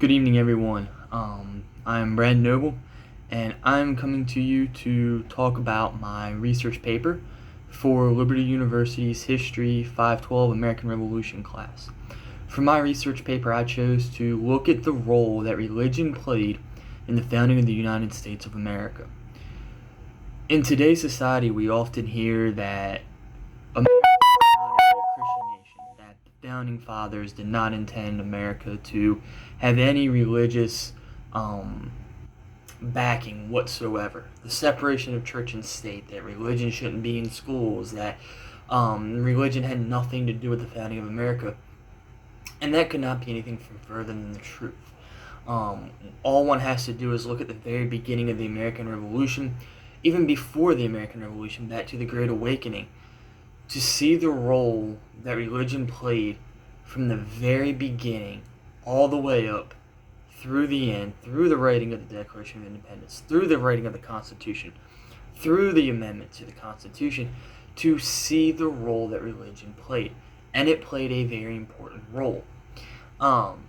Good evening, everyone. I'm Brad Noble, and I'm coming to you to talk about my research paper for Liberty University's History 512 American Revolution class. For my research paper, I chose to look at the role that religion played in the founding of the United States of America. In today's society, we often hear that America is not a Christian nation, that the founding fathers did not intend America to have any religious um, backing whatsoever. The separation of church and state, that religion shouldn't be in schools, that religion had nothing to do with the founding of America. And that could not be anything further than the truth. All one has to do is look at the very beginning of the American Revolution, even before the American Revolution, back to the Great Awakening, to see the role that religion played from the very beginning all the way up through the end, through the writing of the Declaration of Independence, through the writing of the Constitution, through the amendments to the Constitution, to see the role that religion played. And it played a very important role. Um,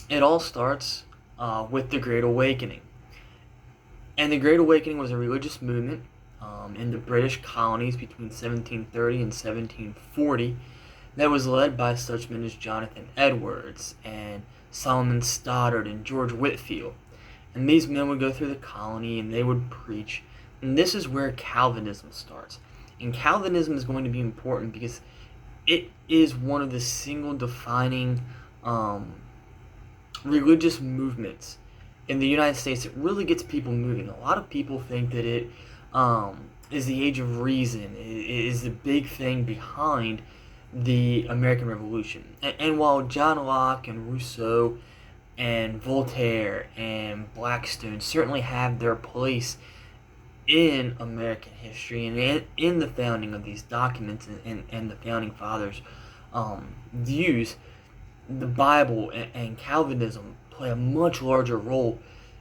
it all starts with the Great Awakening. And the Great Awakening was a religious movement in the British colonies between 1730 and 1740 that was led by such men as Jonathan Edwards and Solomon Stoddard and George Whitefield. And these men would go through the colony and they would preach. And this is where Calvinism starts. And Calvinism is going to be important because it is one of the single defining religious movements in the United States. It really gets people moving. A lot of people think that it is the age of reason, it is the big thing behind the American Revolution. And while John Locke and Rousseau and Voltaire and Blackstone certainly have their place in American history and in the founding of these documents and the founding fathers' views, the Bible and Calvinism play a much larger role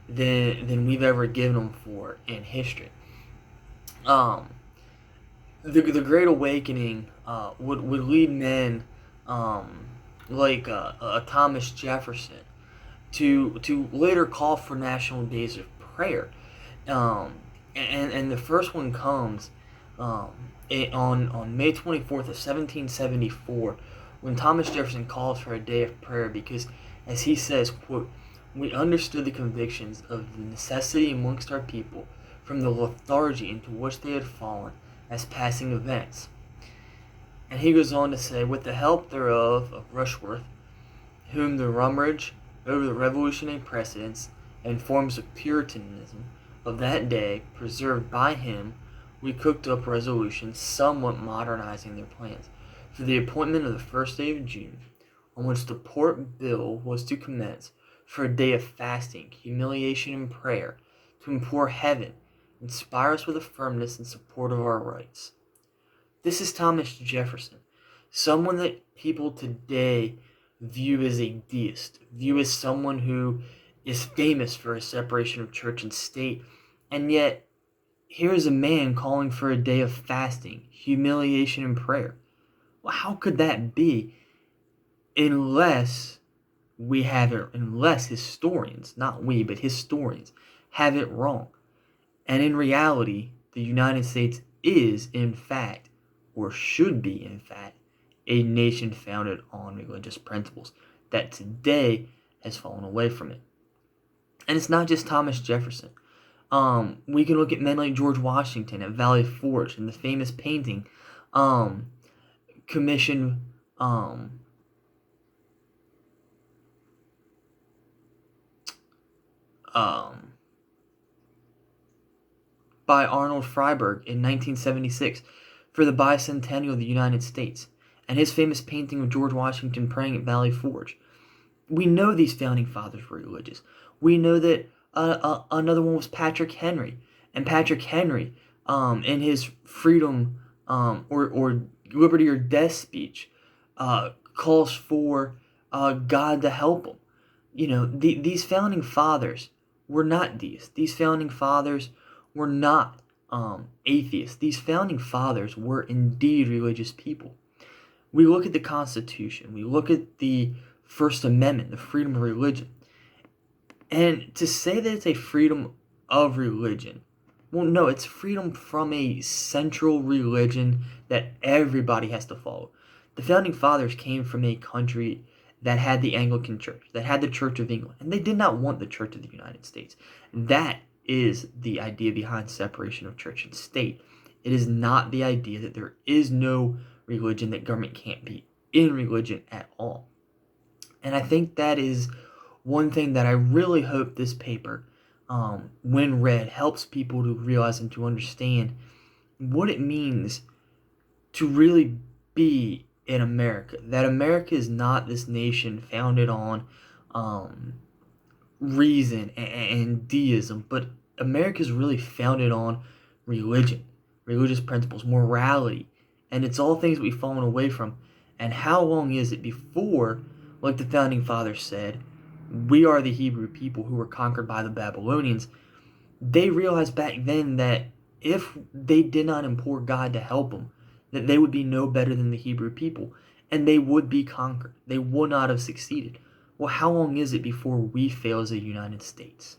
than we've ever given them for in history. Um, the Great Awakening would lead men like Thomas Jefferson to later call for national days of prayer. Um, and the first one comes on May 24th of 1774 when Thomas Jefferson calls for a day of prayer because, as he says, quote, "We understood the convictions of the necessity amongst our people from the lethargy into which they had fallen as passing events." And he goes on to say, "With the help thereof of Rushworth, whom the rumage over the revolutionary precedents and forms of Puritanism of that day preserved by him, we cooked up resolutions somewhat modernizing their plans for the appointment of the first day of June, on which the Port Bill was to commence, for a day of fasting, humiliation, and prayer, to implore heaven, inspire us with a firmness in support of our rights." This is Thomas Jefferson, someone that people today view as a deist, view as someone who is famous for his separation of church and state, and yet here is a man calling for a day of fasting, humiliation, and prayer. Well, how could that be unless unless historians, not we, but historians, have it wrong? And in reality, the United States is, in fact, or should be, in fact, a nation founded on religious principles that today has fallen away from it. And it's not just Thomas Jefferson. We can look at men like George Washington at Valley Forge and the famous painting commissioned um, by Arnold Freiberg in 1976 for the bicentennial of the United States, and his famous painting of George Washington praying at Valley Forge. We know these founding fathers were religious. We know that another one was Patrick Henry, and Patrick Henry, in his freedom or liberty or death speech, calls for God to help him. You know, these founding fathers were not deists. These founding fathers were not atheists. These founding fathers were indeed religious people. We look at the Constitution. We look at the First Amendment, the freedom of religion. And to say that it's a freedom of religion, well, no, it's freedom from a central religion that everybody has to follow. The founding fathers came from a country that had the Anglican Church, that had the Church of England, and they did not want the Church of the United States. That is the idea behind separation of church and state. It is not the idea that there is no religion, that government can't be in religion at all. And I think that is one thing that I really hope this paper, when read, helps people to realize and to understand what it means to really be in America. That America is not this nation founded on reason and deism, but America is really founded on religion, religious principles, morality, and it's all things we've fallen away from. And how long is it before, like the founding fathers said, we are the Hebrew people who were conquered by the Babylonians? They realized back then that if they did not implore God to help them, that they would be no better than the Hebrew people, and they would be conquered. They would not have succeeded. Well, how long is it before we fail as a United States?